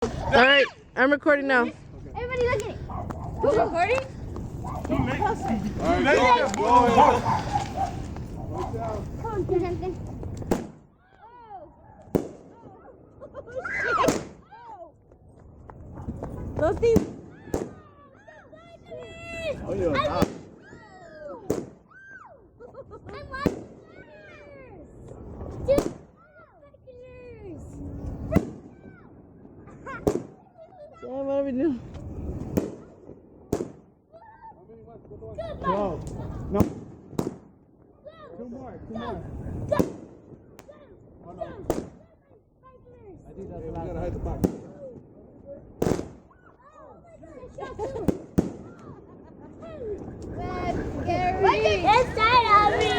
All right, I'm recording now. Everybody look at it. Who's recording? Come on, do something. Those things. Oh, you're not. Yeah, what are we doing? 12. No. Two more. Oh, no. I think that's the last. We gotta hide the box. That's scary. It's tight, Abby.